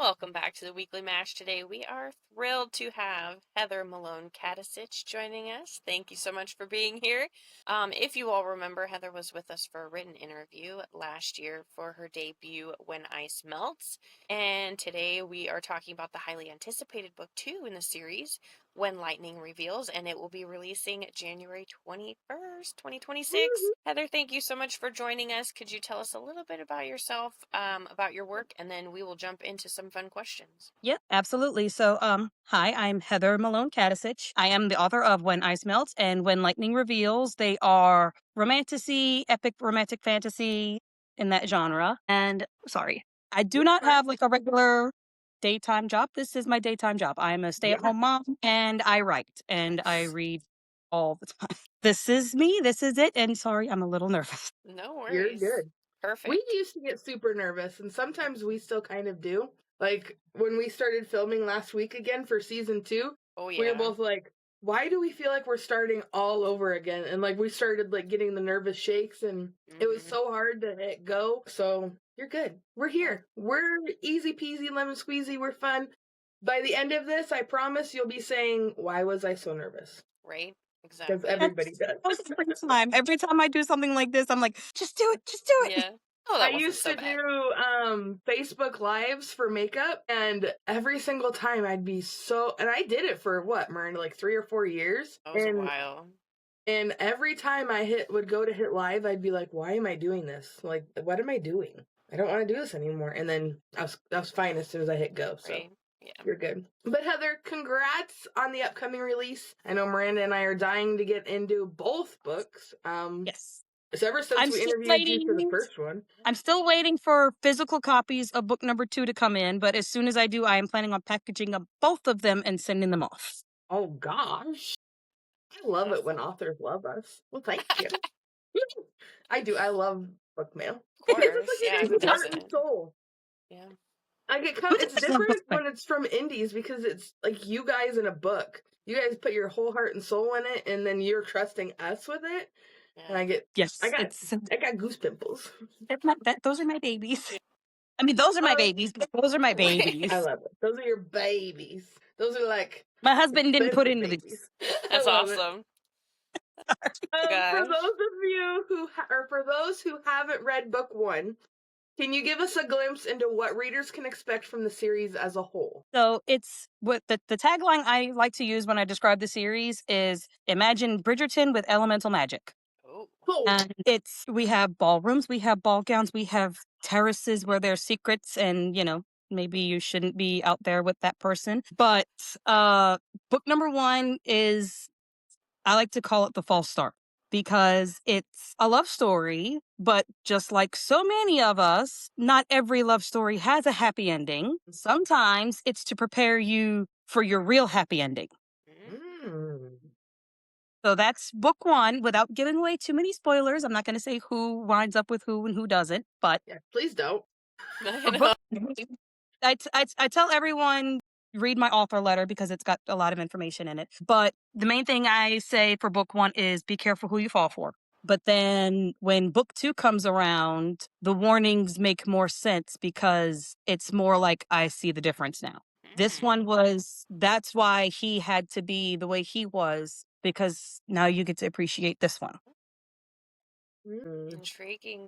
Welcome back to the Weekly Mash. Today we are thrilled to have Heather Malone Katicich joining us. Thank you so much for being here. If you all remember, Heather was with us for a written interview last year for her debut, When Ice Melts. And today we are talking about the highly anticipated book 2 in the series, When Lightning Reveals, and it will be releasing January 21st, 2026. Woo-hoo. Heather, thank you so much for joining us. Could you tell us a little bit about yourself, about your work, and then we will jump into some fun questions. Yep, absolutely. So, hi, I'm Heather Malone Katicich. I am the author of When Ice Melts and When Lightning Reveals. They are romantasy, epic romantic fantasy in that genre. And sorry, I do not have like a regular daytime job. This is my daytime job. I'm a stay-at-home mom and I write and I read all the time. This is me. This is it. And sorry, I'm a little nervous. No You're worries. good. Perfect. We used to get super nervous, and sometimes we still kind of do. Like, when we started filming last week again for season 2, Oh, we yeah. were both like, why do we feel like we're starting all over again? And, like, we started, like, getting the nervous shakes, and it was so hard to hit go. So, you're good. We're here. We're easy peasy, lemon squeezy. We're fun. By the end of this, I promise you'll be saying, why was I so nervous? Right? Because Exactly. everybody does. Every time I do something like this, I'm like, just do it, just do it. Yeah. Oh, I that wasn't used so to bad. do Facebook Lives for makeup, and every single time I'd be so, and I did it for what, Miranda, like 3 or 4 years. That was a while. And every time I would go to hit live, I'd be like, why am I doing this? Like, what am I doing? I don't want to do this anymore. And then I was fine as soon as I hit go. So Right. Yeah. you're good. But Heather, congrats on the upcoming release. I know Miranda and I are dying to get into both books. Yes. So ever since we interviewed you for the first one. I'm still waiting for physical copies of book number 2 to come in, but as soon as I do, I am planning on packaging up both of them and sending them off. Oh gosh. I love it when authors love us. Well, thank you. I do. I love book mail. Of course. It's like Yeah, your who guys' heart and doesn't? soul. Yeah. It's different when it's from indies because it's like you guys in a book. You guys put your whole heart and soul in it, and then you're trusting us with it. Yeah. And I got goose pimples. Those are my babies. I mean, those are my babies, but those are my babies. I love it. Those are your babies. Those are like My husband didn't put into babies. these. That's I love it. awesome. For those of you for those who haven't read book 1, can you give us a glimpse into what readers can expect from the series as a whole? So it's what the tagline I like to use when I describe the series is imagine Bridgerton with elemental magic. Oh. And we have ballrooms, we have ball gowns, we have terraces where there's secrets and, maybe you shouldn't be out there with that person. But book number 1 is, I like to call it the false start because it's a love story, but just like so many of us, not every love story has a happy ending. Sometimes it's to prepare you for your real happy ending. So that's book 1 without giving away too many spoilers. I'm not going to say who winds up with who and who doesn't, but yeah, please don't. I tell everyone read my author letter because it's got a lot of information in it. But the main thing I say for book 1 is be careful who you fall for. But then when book 2 comes around, the warnings make more sense because it's more like I see the difference now. This one that's why he had to be the way he was, because now you get to appreciate this one. Intriguing.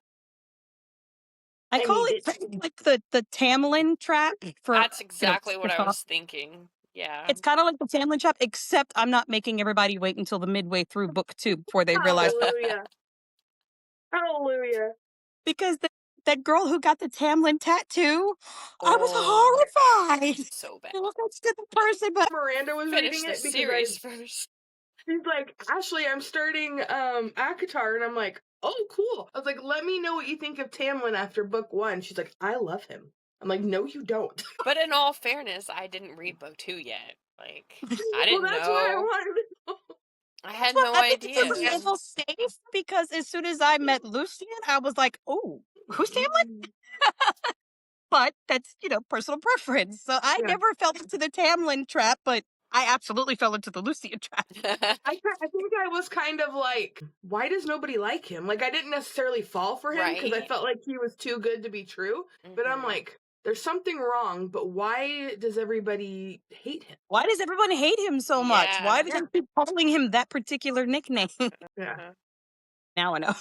I call it like the Tamlin trap. That's exactly what I was thinking. Yeah. It's kind of like the Tamlin trap, except I'm not making everybody wait until the midway through book 2 before they realize. Hallelujah. Hallelujah. Because that girl who got the Tamlin tattoo, I was horrified. So bad. It was next to the person, but Miranda was reading it because first. She's like, Ashley, I'm starting ACOTAR, and I'm like, oh, cool. I was like, let me know what you think of Tamlin after book 1. She's like, I love him. I'm like, no, you don't. But in all fairness, I didn't read book 2 yet. Like, I didn't know. That's why I wanted to know. I had no idea. It's a little safe because as soon as I met Lucian, I was like, oh, who's Tamlin? But that's, personal preference. So I never fell into the Tamlin trap, but I absolutely fell into the Lucian trap. I think I was kind of like, why does nobody like him? Like, I didn't necessarily fall for him because I felt like he was too good to be true. But I'm like, there's something wrong, but why does everybody hate him? Why does everyone hate him so much? Why do Yeah. they keep calling him that particular nickname? Yeah. Uh-huh. Now I know.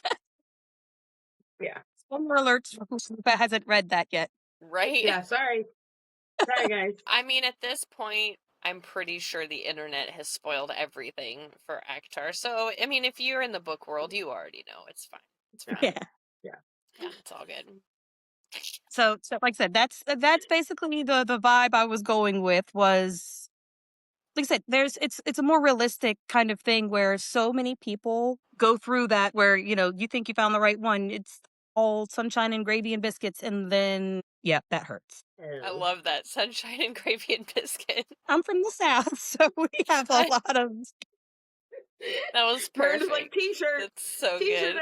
Yeah. Spoiler alerts for who hasn't read that yet. Right? Yeah, sorry. Sorry, guys. I mean, at this point, I'm pretty sure the internet has spoiled everything for Akhtar. So, I mean, if you're in the book world, you already know. It's fine. It's fine. Yeah. Yeah. Yeah, it's all good. So like I said, that's basically the vibe I was going with. Was like I said, it's a more realistic kind of thing where so many people go through that where, you know, you think you found the right one. It's all sunshine and gravy and biscuits, and then yeah, that hurts. I Oh. love that sunshine and gravy and biscuit. I'm from the South, so we have a lot of That was Miranda's like perfect. t-shirt. That's so T-shirt good.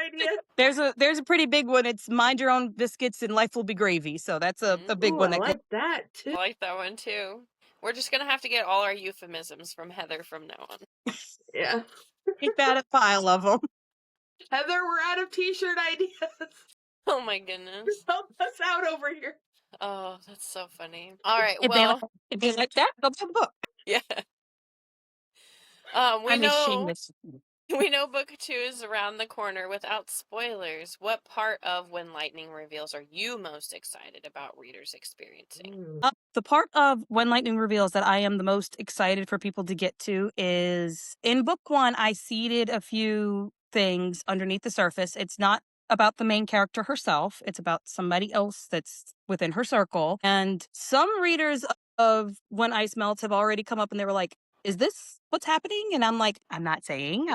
idea. there's a pretty big one. It's mind your own biscuits and life will be gravy. So that's a big Ooh, one I that goes. like that I too. like that one too. We're just gonna have to get all our euphemisms from Heather from now on. Yeah. Take that a pile of them. Heather, we're out of t-shirt ideas. Oh my goodness. Help us out over here. Oh, that's so funny. All right, If well, they like that, go buy the book. yeah. We I'm a know shameless. we know book 2 is around the corner. Without spoilers, what part of When Lightning Reveals are you most excited about readers experiencing? The part of When Lightning Reveals that I am the most excited for people to get to is in book 1. I seeded a few things underneath the surface. It's not about the main character herself. It's about somebody else that's within her circle. And some readers of When Ice Melts have already come up and they were like, is this what's happening? And I'm like, I'm not saying.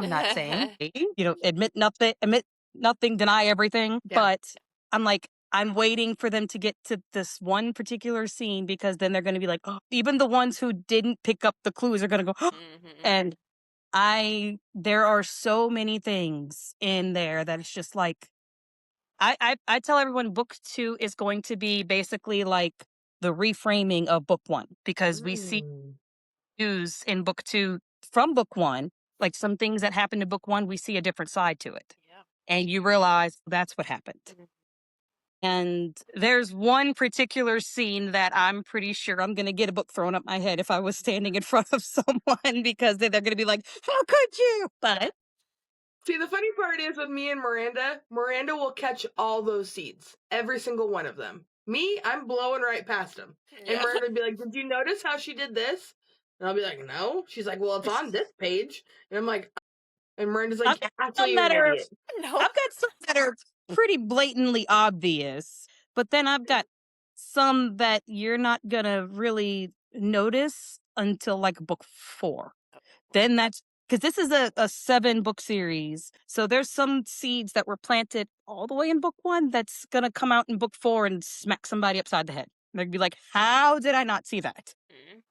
You know, admit nothing, deny everything. Yeah. But I'm like, I'm waiting for them to get to this one particular scene because then they're going to be like, oh, even the ones who didn't pick up the clues are going to go, oh. And there are so many things in there that it's just like, I tell everyone book 2 is going to be basically like the reframing of book 1 because we see news in book 2 from book 1, like some things that happened in book 1, we see a different side to it. Yeah. And you realize that's what happened. And there's one particular scene that I'm pretty sure I'm going to get a book thrown at my head if I was standing in front of someone because they're going to be like, how could you? But See, the funny part is with me and Miranda will catch all those seeds, every single one of them. Me, I'm blowing right past them. And Yeah. Miranda would be like, did you notice how she did this? And I'll be like, no. She's like, well, it's on this page. And I'm like, and Miranda's like, yeah, so you're an idiot. No. I've got some that are pretty blatantly obvious, but then I've got some that you're not going to really notice until like book 4. Then that's because this is a 7-book series. So there's some seeds that were planted all the way in book 1 that's going to come out in book 4 and smack somebody upside the head. They'd be like, how did I not see that?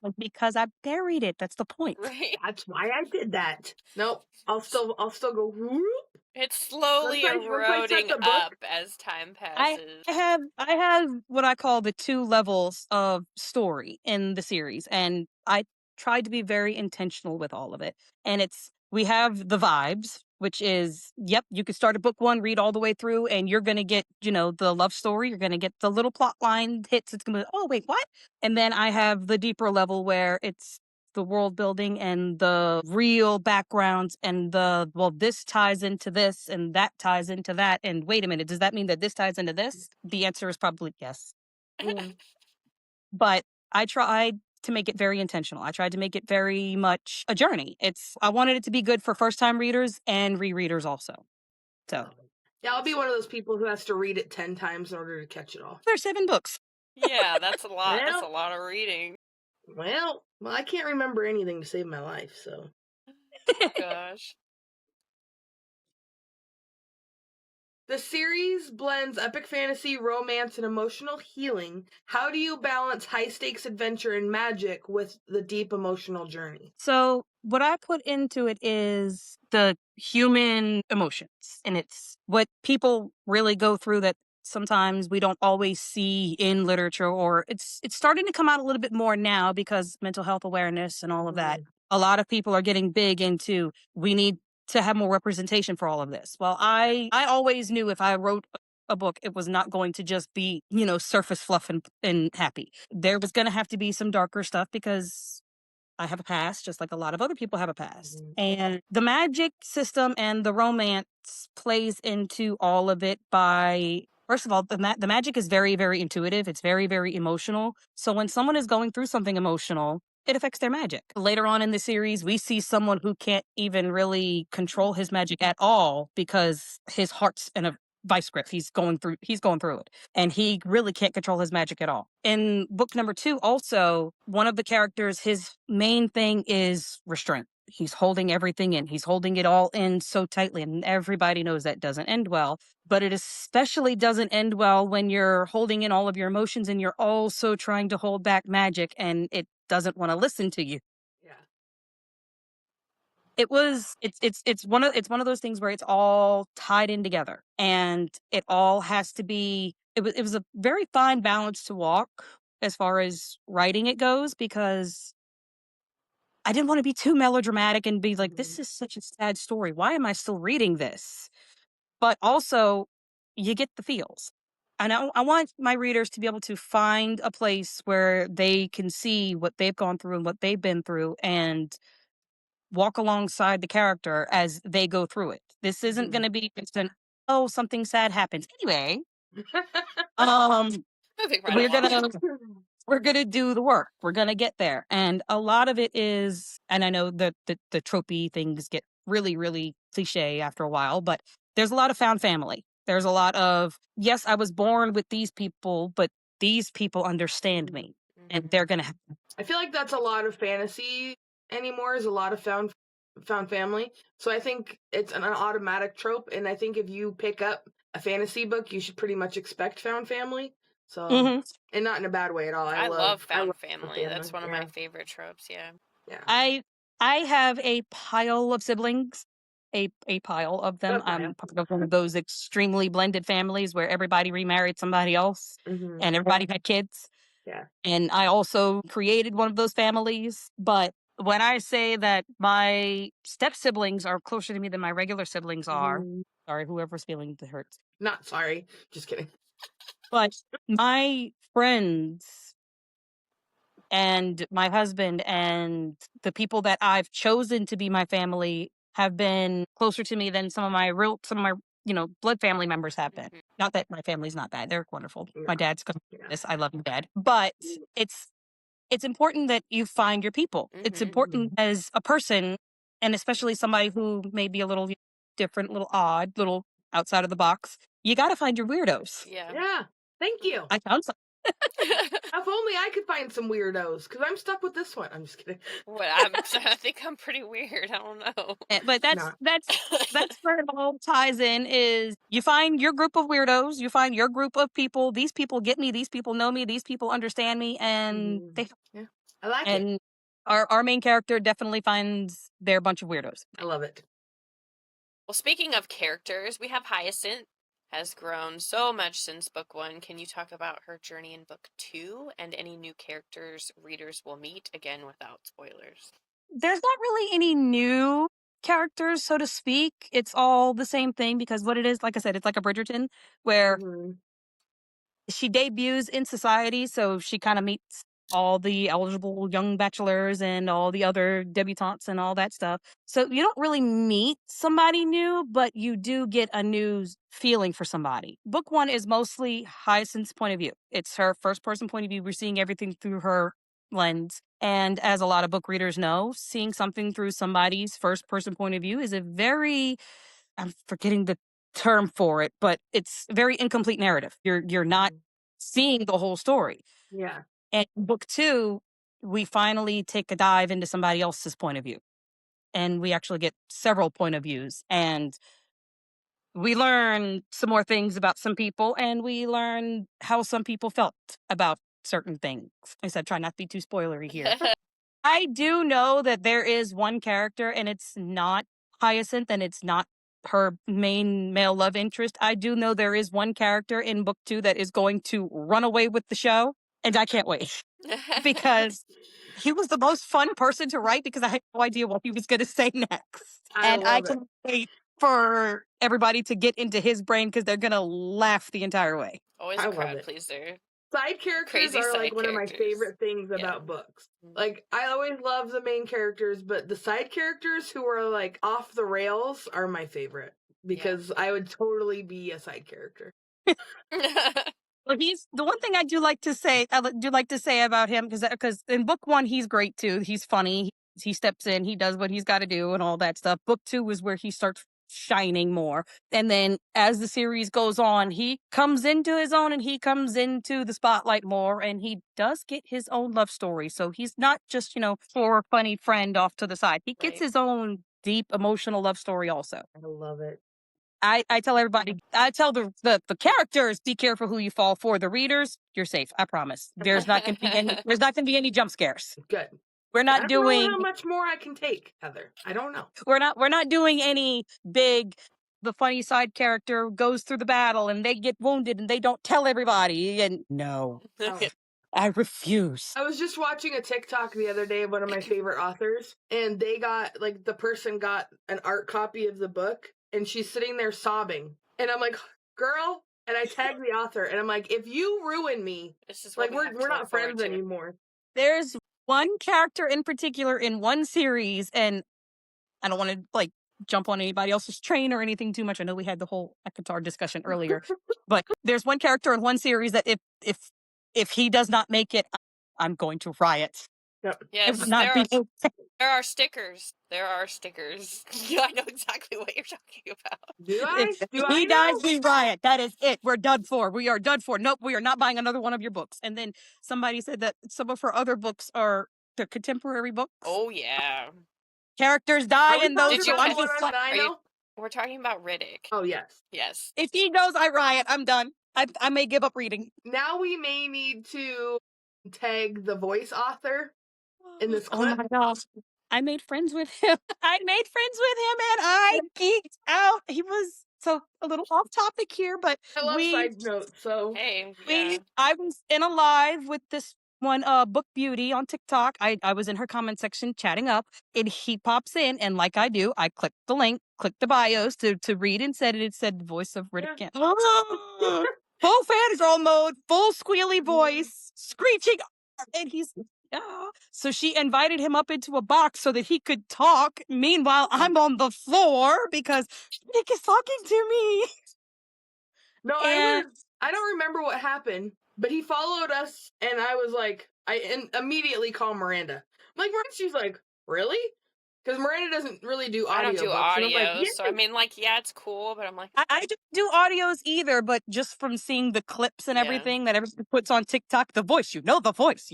Like, because I buried it. That's the point. Right. That's why I did that. Nope. I'll still go whoop. It's slowly Once I touch eroding a book- up as time passes. I have what I call the 2 levels of story in the series, and I tried to be very intentional with all of it. And we have the vibes, which is, yep, you could start a book 1, read all the way through, and you're gonna get, you know, the love story. You're gonna get the little plot line hits. It's gonna be, oh wait, what? And then I have the deeper level where it's the world building and the real backgrounds and this ties into this and that ties into that. And wait a minute, does that mean that this ties into this? The answer is probably yes. But I tried to make it very intentional. I tried to make it very much a journey. I wanted it to be good for first time readers and rereaders also. So yeah, I'll be one of those people who has to read it 10 times in order to catch it all. there's 7 books. Yeah, that's a lot. Well- That's a lot of reading. Well, I can't remember anything to save my life, so. Gosh. The series blends epic fantasy, romance, and emotional healing. How do you balance high stakes adventure and magic with the deep emotional journey? So what I put into it is the human emotions, and it's what people really go through that sometimes we don't always see in literature, or it's starting to come out a little bit more now because mental health awareness and all of that. A lot of people are getting big into, we need to have more representation for all of this. Well, I always knew if I wrote a book, it was not going to just be, surface fluff and happy. There was going to have to be some darker stuff because I have a past, just like a lot of other people have a past. And the magic system and the romance plays into all of it by, first of all, the magic is very, very intuitive. It's very, very emotional. So when someone is going through something emotional, it affects their magic. Later on in the series, we see someone who can't even really control his magic at all because his heart's in a vice grip. He's going through it, and he really can't control his magic at all. In book number 2, also, one of the characters, his main thing is restraint. He's holding everything in. He's holding it all in so tightly, and everybody knows that doesn't end well. But it especially doesn't end well when you're holding in all of your emotions and you're also trying to hold back magic and it doesn't want to listen to you. Yeah. It's one of those things where it's all tied in together, and it all has to be. It was a very fine balance to walk as far as writing it goes, because I didn't want to be too melodramatic and be like, this is such a sad story. Why am I still reading this? But also, you get the feels. And I want my readers to be able to find a place where they can see what they've gone through and what they've been through and walk alongside the character as they go through it. This isn't going to be just oh, something sad happens. Anyway, Moving right we're along. gonna we're gonna do the work. We're gonna get there, and a lot of it is. And I know that the tropey things get really, really cliche after a while, but there's a lot of found family. There's a lot of, yes, I was born with these people, but these people understand me, and they're gonna. I feel like that's a lot of fantasy anymore. Is a lot of found family. So I think it's an automatic trope, and I think if you pick up a fantasy book, you should pretty much expect found family. So, and not in a bad way at all. I love found family. family. That's one of my favorite tropes. Yeah. Yeah. I have a pile of siblings, a pile of them. I'm part of one of those extremely blended families where everybody remarried somebody else and everybody had kids. Yeah. And I also created one of those families. But when I say that my step siblings are closer to me than my regular siblings are, sorry, whoever's feeling the hurt. Not sorry, just kidding. But my friends and my husband and the people that I've chosen to be my family have been closer to me than some of my blood family members have been. Not that my family's not bad. They're wonderful. My dad's this. I love my dad. But it's important that you find your people. It's important as a person, and especially somebody who may be a little different, little odd, little outside of the box. You got to find your weirdos. Yeah. Thank you. I found some. If only I could find some weirdos, because I'm stuck with this one. I'm just kidding. What I think I'm pretty weird. I don't know. But that's where it all ties in. Is you find your group of weirdos, you find your group of people. These people get me. These people know me. These people understand me, and I like it. And our main character definitely finds their bunch of weirdos. I love it. Well, speaking of characters, we have Hyacinth. Has grown so much since book 1. Can you talk about her journey in book 2 and any new characters readers will meet, again without spoilers? There's not really any new characters, so to speak. It's all the same thing, because what it is, like I said, it's like a Bridgerton where she debuts in society, so she kind of meets all the eligible young bachelors and all the other debutantes and all that stuff. So you don't really meet somebody new, but you do get a new feeling for somebody. Book 1 is mostly Hyacinth's point of view. It's her first person point of view. We're seeing everything through her lens. And as a lot of book readers know, seeing something through somebody's first person point of view is a very, I'm forgetting the term for it, but it's a very incomplete narrative. You're not seeing the whole story. Yeah. And book 2, we finally take a dive into somebody else's point of view. And we actually get several point of views. And we learn some more things about some people, and we learn how some people felt about certain things. I said, try not to be too spoilery here. I do know that there is one character, and it's not Hyacinth, and it's not her main male love interest. I do know there is one character in book 2 that is going to run away with the show, and I can't wait. Because he was the most fun person to write, because I had no idea what he was going to say next. I can't wait for everybody to get into his brain because they're gonna laugh the entire way. Always I a love crowd it. pleaser. Side characters Crazy are like side one of my characters. favorite things Yeah. about books. Like, I always love the main characters, but the side characters who are like off the rails are my favorite because I would totally be a side character. Well, he's the one thing I do like to say. Do like to say about him because in book one he's great too. He's funny. He steps in. He does what he's got to do and all that stuff. Book two is where he starts shining more. And then as the series goes on, he comes into his own and he comes into the spotlight more. And he does get his own love story. So he's not just for funny friend off to the side. He gets his own deep emotional love story also. I love it. I tell everybody, I tell the characters, be careful who you fall for. The readers, you're safe. I promise. There's not going to be any. There's not going to be any jump scares. Good. We're I not don't doing. know how much more I can take, Heather. I don't know. We're not doing any big. The funny side character goes through the battle and they get wounded and they don't tell everybody. And no, I refuse. I was just watching a TikTok the other day of one of my favorite authors, and they got like the person got an art copy of the book, and she's sitting there sobbing, and I'm like, "Girl," and I tagged the author, and I'm like, "If you ruin me, This is like what we have to we're look not forward friends to. anymore." There's one character in particular in one series, and I don't want to like jump on anybody else's train or anything too much. I know we had the whole Akatar discussion earlier, but there's one character in one series that if he does not make it, I'm going to riot. Yep. Yes, there are stickers. There are stickers. I know exactly what you're talking about. Do I? If he dies, we riot. That is it. We're done for. We are done for. Nope, we are not buying another one of your books. And then somebody said that some of her other books are the contemporary books. Oh yeah. Characters die in those. Did you talking catch- about I know? We're talking about Riddick. Oh yes. Yes. If he goes, I riot. I'm done. I may give up reading. Now we may need to tag the voice author in this clip. Oh my gosh. I made friends with him. I made friends with him and I geeked out. He was so a little off topic here, but I love side notes, so hey, yeah. I was in a live with this one Book Beauty on TikTok. I was in her comment section chatting up, and he pops in, and like I do, I clicked the link, clicked the bios to read and said it said the voice of Riddick. Yeah. Full fangirl mode, full squealy voice, screeching, and he's so she invited him up into a box so that he could talk. Meanwhile, I'm on the floor because Nick is talking to me. No, I don't remember what happened, but he followed us, and I was like, I immediately call Miranda. I'm like, Miranda, she's like, really? Because Miranda doesn't really do audio. I don't do audio, like, so I mean, like, yeah, it's cool, but I'm like, I don't do audios either, but just from seeing the clips and everything that everybody puts on TikTok, the voice, you know the voice.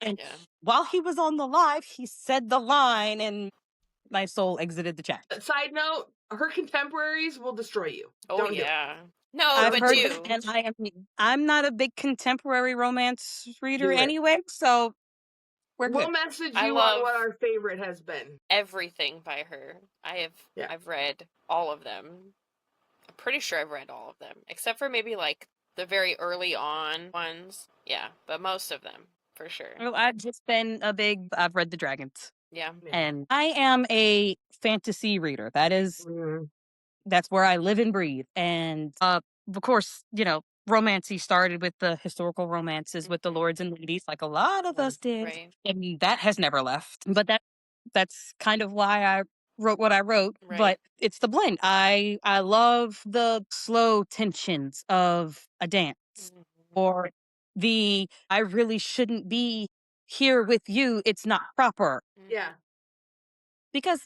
And while he was on the live, he said the line, and my soul exited the chat. Side note, her contemporaries will destroy you. Oh Don't yeah. No, I've but heard do. that, and I'm not a big contemporary romance reader anyway, so we'll message I you love on what our favorite has been. everything by her. I've read all of them. I'm pretty sure I've read all of them, except for maybe like the very early on ones. Yeah, but most of them for sure. Well, I've read the Dragons. Yeah. And I am a fantasy reader. That's where I live and breathe. And of course, romancy started with the historical romances with the lords and ladies, like a lot of us did. Right. And that has never left. But that's kind of why I wrote what I wrote. Right. But it's the blend. I love the slow tensions of a dance or the I really shouldn't be here with you. It's not proper. Yeah. Because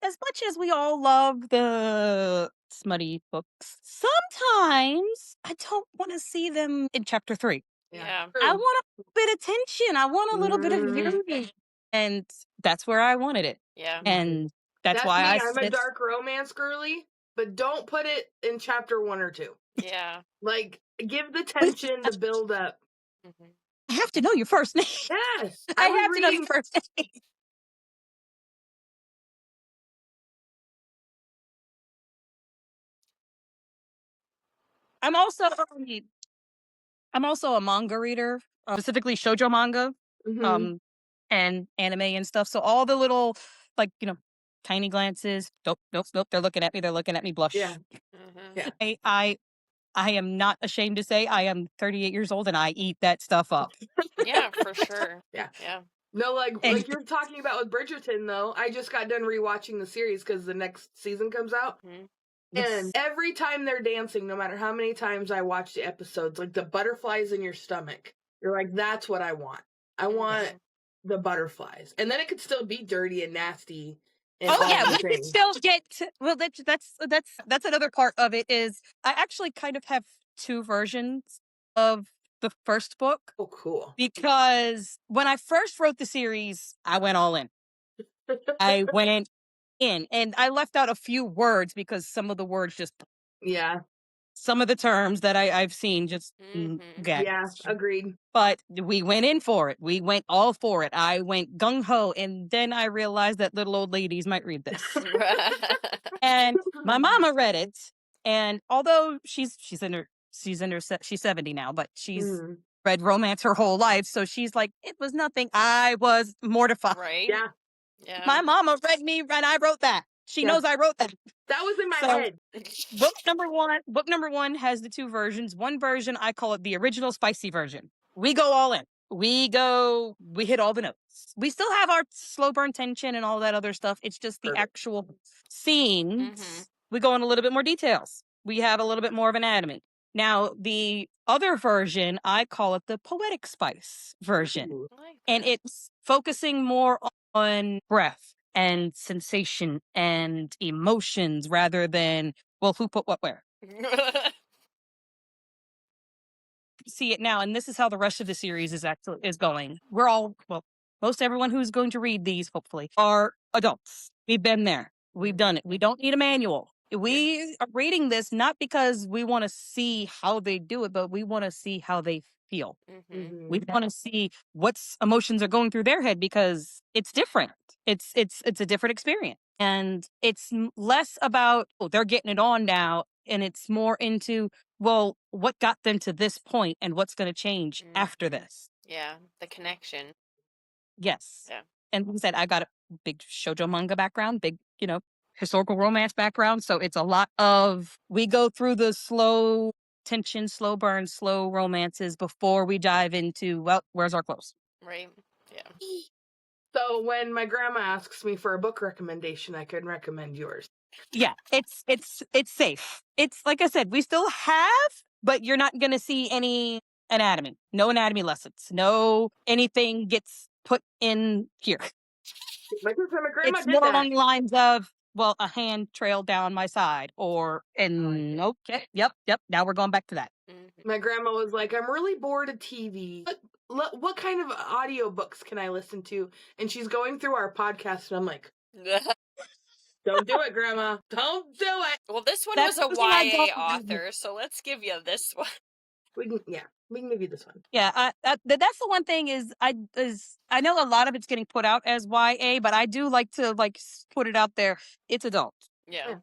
as much as we all love the smutty books, sometimes I don't want to see them in chapter 3. Yeah. I want a bit of tension. I want a little bit of beauty. And that's where I wanted it. Yeah. And that's me. why I'm a dark romance girly, but don't put it in chapter 1 or 2. Yeah. Like, give the tension the build up. I have to know your first name. Yes. I have to know your first name. I'm also a manga reader, specifically shoujo manga, and anime and stuff. So all the little, like, tiny glances. Nope, nope, nope. They're looking at me. They're looking at me. Blush. Yeah. Mm-hmm. Yeah. I am not ashamed to say I am 38 years old and I eat that stuff up. Yeah, for sure. Yeah. Yeah. No, like And- you're talking about with Bridgerton, though. I just got done rewatching the series because the next season comes out. Mm-hmm. And every time they're dancing, no matter how many times I watch the episodes, like the butterflies in your stomach, you're like, that's what I want. I want the butterflies. And then it could still be dirty and nasty. And Oh all yeah, the we can things. still get well. That's another part of it. Is I actually kind of have two versions of the first book Oh, cool. because when I first wrote the series, I went all in. I went in, and I left out a few words because some of the words just Yeah. some of the terms that I've seen just Mm-hmm. gags. Yeah. Agreed. But we went in for it. We went all for it. I went gung ho, and then I realized that little old ladies might read this. And my mama read it, and although she's 70 now, but she's Mhm. read romance her whole life, so she's like, it was nothing. I was mortified. Right. Yeah. Yeah. My mama read me, and I wrote that. She Yeah. knows I wrote that. That was in my So- head. Book number one has the two versions. One version, I call it the original spicy version. We go all in. We hit all the notes. We still have our slow burn tension and all that other stuff. It's just the Perfect. actual scenes. Mhm. We go in a little bit more details. We have a little bit more of anatomy. Now, the other version, I call it the poetic spice version. Ooh. I like And that. it's focusing more on breath and sensation and emotions rather than, well, who put what where. See it now, and this is how the rest of the series is going. We're all, well, most everyone who's going to read these hopefully are adults. We've been there. We've done it. We don't need a manual. We are reading this not because we want to see how they do it, but we want to see how they feel. Mm-hmm. We want to see what's emotions are going through their head because it's different. It's a different experience. And it's less about, oh, they're getting it on now, and it's more into, well, what got them to this point and what's going to change after this. Yeah, the connection. Yes. Yeah. And like I said, I got a big shoujo manga background, big, historical romance background. So it's a lot of, we go through the slow tension, slow burn, slow romances before we dive into, well, where's our close? Right. Yeah. So when my grandma asks me for a book recommendation, I can recommend yours. Yeah, it's safe. It's like I said, we still have, but you're not going to see any anatomy. No anatomy lessons. No anything gets put in here. My grandma It's did more that. along the lines of, well, a hand trailed down my side, or and okay, yep. Now we're going back to that. Mm-hmm. My grandma was like, I'm really bored of TV. What kind of audiobooks can I listen to? And she's going through our podcast, and I'm like, don't do it, Grandma. Don't do it. Well, this one That's was a something I YA don't- author, so let's give you this one. We can give you this one. Yeah, that's the one thing is I know a lot of it's getting put out as YA, but I do like to put it out there. It's adult. Yeah.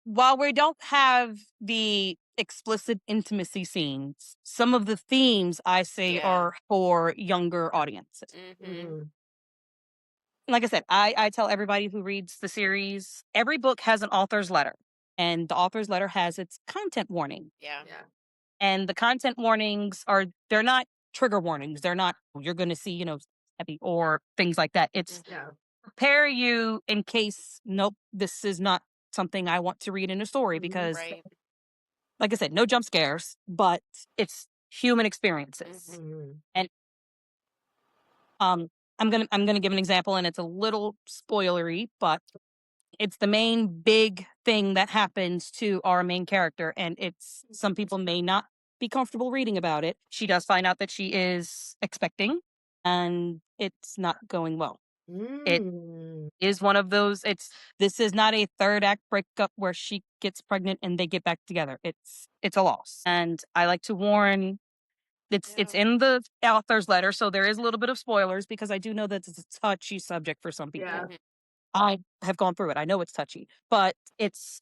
While we don't have the explicit intimacy scenes, some of the themes I say Yeah. are for younger audiences. Mm-hmm. Like I said, I tell everybody who reads the series, every book has an author's letter, and the author's letter has its content warning. Yeah. And the content warnings they're not trigger warnings. They're not, you're going to see, heavy or things like that. It's prepare you in case, nope, this is not something I want to read in a story because, Right. like I said, no jump scares, but it's human experiences. And I'm gonna give an example, and it's a little spoilery, but it's the main big thing that happens to our main character, and it's some people may not be comfortable reading about it. She does find out that she is expecting, and it's not going well. It is one of those. This is not a third act breakup where she gets pregnant and they get back together. It's a loss, and I like to warn. It's in the author's letter, so there is a little bit of spoilers because I do know that it's a touchy subject for some people. Yeah. I have gone through it. I know it's touchy, but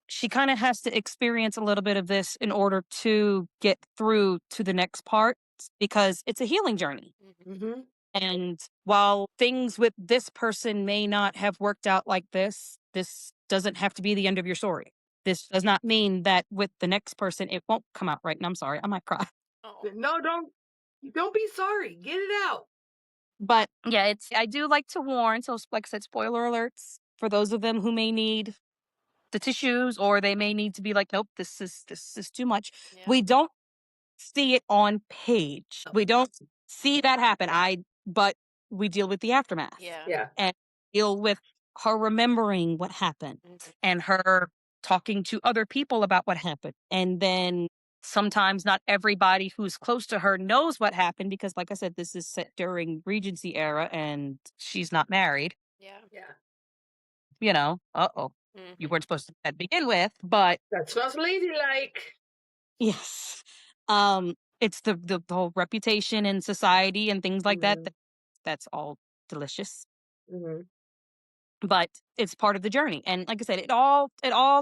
she kind of has to experience a little bit of this in order to get through to the next part because it's a healing journey. Mm-hmm. And while things with this person may not have worked out like this doesn't have to be the end of your story. This does not mean that with the next person it won't come out right. And I'm sorry, I might cry. Oh, No, don't be sorry. Get it out. But yeah, I do like to warn. So, like I said, spoiler alerts for those of them who may need the tissues or they may need to be like, nope, this is too much. yeah. We don't see it on page. We don't see that happen. But we deal with the aftermath. Yeah. Yeah. And deal with her remembering what happened and her talking to other people about what happened. And then sometimes not everybody who's close to her knows what happened because, like I said, this is set during Regency era and she's not married. Yeah. Yeah. You know, you weren't supposed to begin with, but That's not ladylike. yes. It's the whole reputation in society and things like that. That's all delicious. But it's part of the journey. And like I said, it all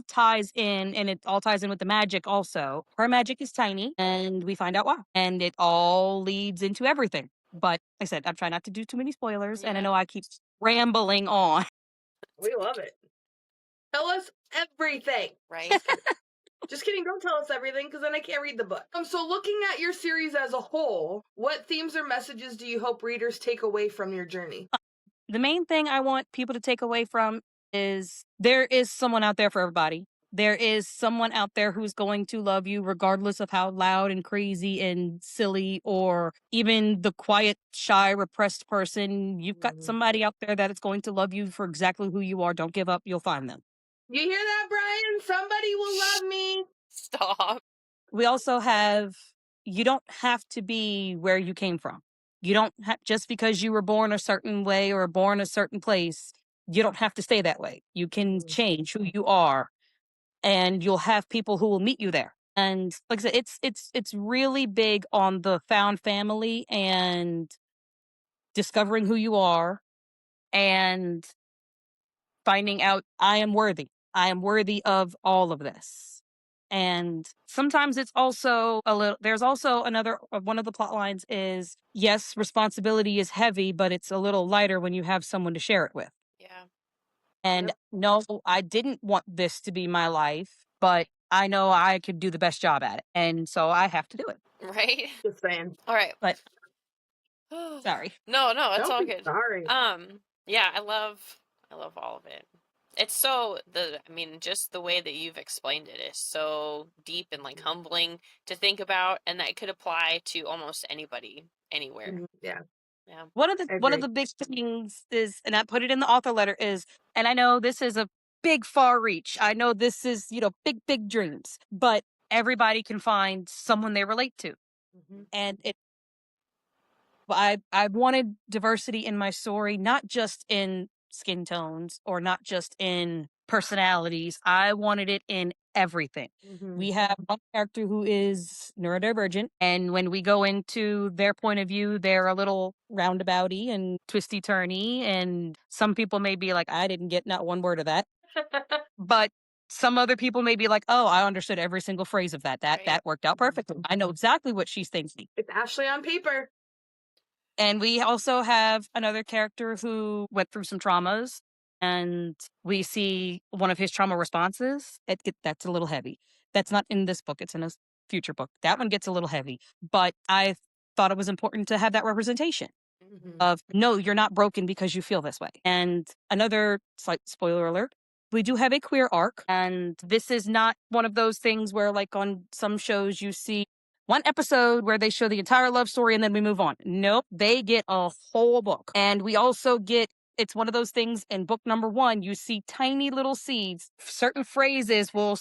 ties in and it all ties in with the magic also. Her magic is tiny and we find out why. And it all leads into everything. But like I said, I'm trying not to do too many spoilers and I Yeah. know I keep rambling on. We love it. Tell us everything. Right. Just kidding. Don't tell us everything because then I can't read the book. So looking at your series as a whole, what themes or messages do you hope readers take away from your journey? The main thing I want people to take away from is there is someone out there for everybody. There is someone out there who's going to love you regardless of how loud and crazy and silly or even the quiet, shy, repressed person. You've got somebody out there that is going to love you for exactly who you are. Don't give up. You'll find them. You hear that, Brian? Somebody will love me. Stop. We also have you don't have to be where you came from. You don't have just because you were born a certain way or born a certain place, you don't have to stay that way. You can change who you are and you'll have people who will meet you there. And like I said, it's really big on the found family and discovering who you are and finding out I am worthy. I am worthy of all of this. And sometimes it's also a little, there's also another, one of the plot lines is yes, responsibility is heavy, but it's a little lighter when you have someone to share it with. Yeah. And no, I didn't want this to be my life, but I know I could do the best job at it. And so I have to do it. Right. Just saying. All right. But sorry. No, it's Don't all be good. sorry. Yeah, I love all of it. It's so just the way that you've explained it is so deep and like humbling to think about, and that could apply to almost anybody, anywhere. Yeah. Yeah. One of the big things is, and I put it in the author letter is, and I know this is a big far reach. I know this is, big dreams, but everybody can find someone they relate to. And I wanted diversity in my story, not just in skin tones or not just in personalities. I wanted it in everything. We have one character who is neurodivergent, and when we go into their point of view, they're a little roundabouty and twisty turny. And some people may be like, I didn't get not one word of that. But some other people may be like, oh, I understood every single phrase of that. That worked out perfectly. I know exactly what she's thinking. It's Ashley on paper. And we also have another character who went through some traumas, and we see one of his trauma responses. That's a little heavy. That's not in this book. It's in a future book. That one gets a little heavy. But I thought it was important to have that representation of, no, you're not broken because you feel this way. And another slight spoiler alert, we do have a queer arc. And this is not one of those things where, like on some shows, you see one episode where they show the entire love story and then we move on. Nope, they get a whole book. And we also get, it's one of those things in book number 1, you see tiny little seeds. Certain phrases will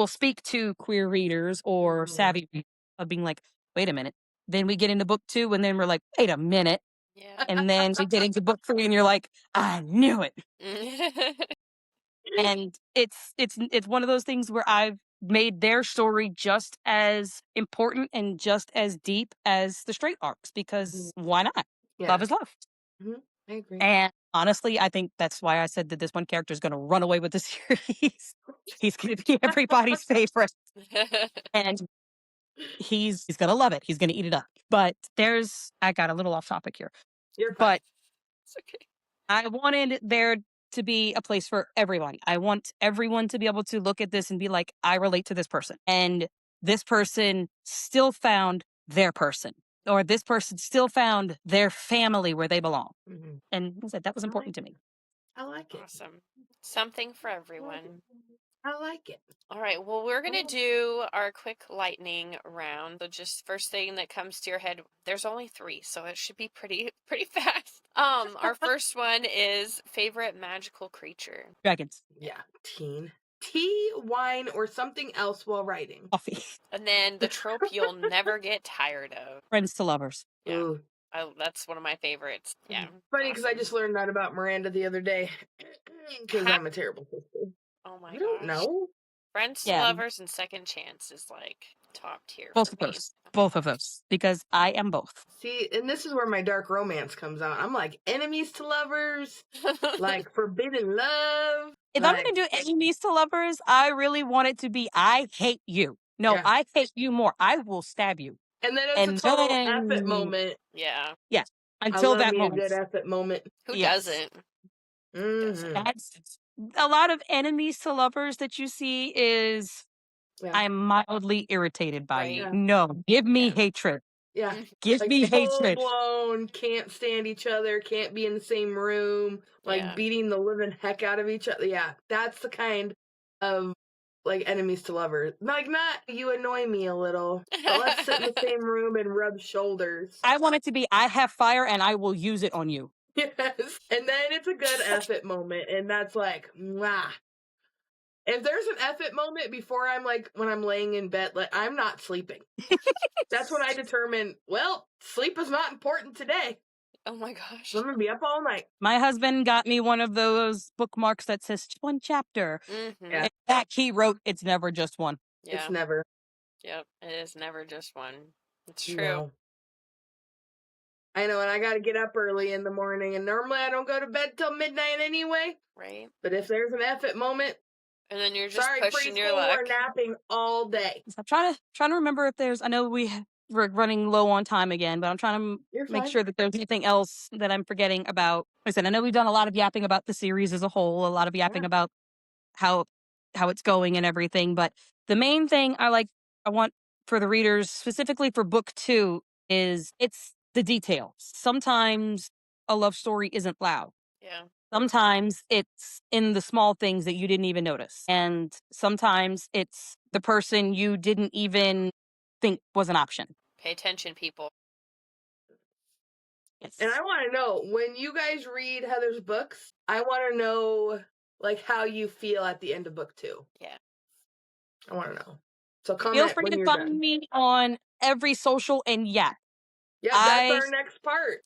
speak to queer readers or savvy readers of being like, wait a minute. Then we get into book 2 and then we're like, wait a minute. Yeah. And then we get into book 3 and you're like, I knew it. And it's one of those things where I've made their story just as important and just as deep as the straight arcs because why not? Yeah. Love is love. I agree. And honestly, I think that's why I said that this one character is going to run away with the series. He's going to be everybody's favorite. And he's going to love it. He's going to eat it up. But I got a little off topic here. You're fine. But It's okay. I wanted there to be a place for everyone. I want everyone to be able to look at this and be like, I relate to this person. And this person still found their person, or this person still found their family where they belong. Mm-hmm. And I said that was important to me. I like it. Awesome. Something for everyone. I like it. All right. Well, we're going to do our quick lightning round. So just first thing that comes to your head. There's only 3, so it should be pretty fast. Our first one is favorite magical creature. Dragons. Yeah. Tea, wine, or something else while writing. Coffee. And then the trope you'll never get tired of. Friends to lovers. Yeah. Ooh. That's one of my favorites. Yeah. Funny because I just learned that about Miranda the other day. Because I'm a terrible sister. Oh my I gosh. don't know. Friends to Yeah. lovers and second chance is like top tier Both for of me. those. Both of those. Because I am both. See, and this is where my dark romance comes out. I'm like enemies to lovers, like forbidden love. If I'm going to do enemies to lovers, I really want it to be, I hate you. No, Yeah. I hate you more. I will stab you. And then it's a total F it moment. Yeah. Yes. I Until love that me moment. a good F it moment. Who Yes. doesn't? Mm-hmm. That's a lot of enemies to lovers that you see is I'm mildly irritated by you. Yeah. No, give me hatred. Yeah. Give Like me full hatred. blown, can't stand each other, can't be in the same room, like beating the living heck out of each other. Yeah, that's the kind of like enemies to lovers. Like, not you annoy me a little, but let's sit in the same room and rub shoulders. I want it to be I have fire and I will use it on you. Yes. And then it's a good F it moment, and that's like, mwah. If there's an F it moment before I'm like, when I'm laying in bed, like, I'm not sleeping. That's when I determine, well, sleep is not important today. Oh my gosh. I'm going to be up all night. My husband got me one of those bookmarks that says one chapter. Mm-hmm. Yeah. That he wrote, it's never just one. Yeah. It's never. Yep. It is never just one. It's true. No. I know, and I got to get up early in the morning, and normally I don't go to bed till midnight anyway. Right. But if there's an F it moment, and then you're just sorry, pushing your preschool, luck. we're napping all day. I'm trying to remember if there's. I know we're running low on time again, but I'm trying to make sure that there's anything else that I'm forgetting about. Like I said, I know we've done a lot of yapping about the series as a whole, a lot of yapping about how it's going and everything. But the main thing I want for the readers, specifically for book 2, is it's the details. Sometimes a love story isn't loud. Yeah. Sometimes it's in the small things that you didn't even notice. And sometimes it's the person you didn't even think was an option. Pay attention, people. Yes. And I want to know, when you guys read Heather's books, I want to know, like, how you feel at the end of book 2. Yeah. I want to know. So comment Feel free when to you're find done. me on every social, and Yeah, that's our next part.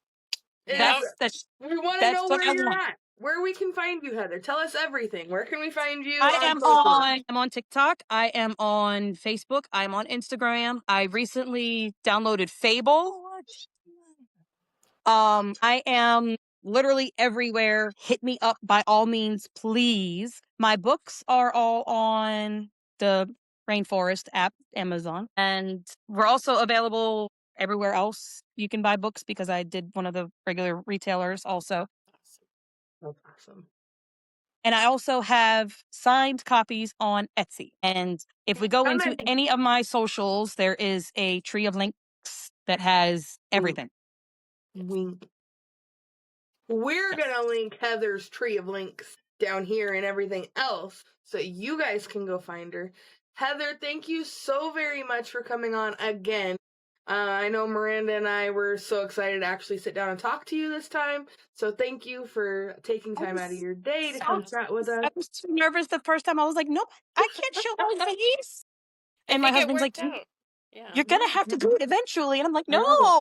We want to know where you're at. Where we can find you, Heather. Tell us everything. Where can we find you on social? I'm on TikTok. I am on Facebook. I'm on Instagram. I recently downloaded Fable. I am literally everywhere. Hit me up by all means, please. My books are all on the Rainforest app, Amazon, and we're also available everywhere else you can buy books because I did one of the regular retailers also. That's awesome. And I also have signed copies on Etsy. And if we go into any of my socials, there is a tree of links that has everything. Wink. We're going to link Heather's tree of links down here and everything else so you guys can go find her. Heather, thank you so very much for coming on again. I know Miranda and I were so excited to actually sit down and talk to you this time. So thank you for taking time out of your day to come chat with us. I was too nervous the first time. I was like, nope, I can't show my face. And my husband's like, you're going to have to do it eventually. And I'm like, no.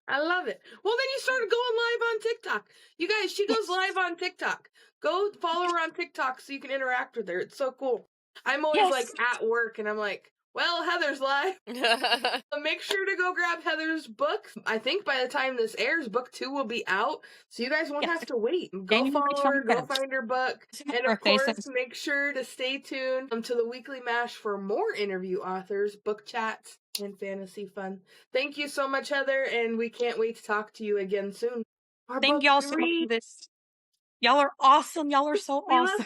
I love it. Well, then you started going live on TikTok. You guys, she goes live on TikTok. Go follow her on TikTok so you can interact with her. It's so cool. I'm always like at work and I'm like, well, Heather's live. Make sure to go grab Heather's book. I think by the time this airs, book 2 will be out. So you guys won't have to wait. Go follow her, go find her book. And of course, make sure to stay tuned to the Weekly Mash for more interview authors, book chats, and fantasy fun. Thank you so much, Heather, and we can't wait to talk to you again soon. Our Thank book y'all so much 3. for this. Y'all are awesome. Y'all are so We love awesome. you.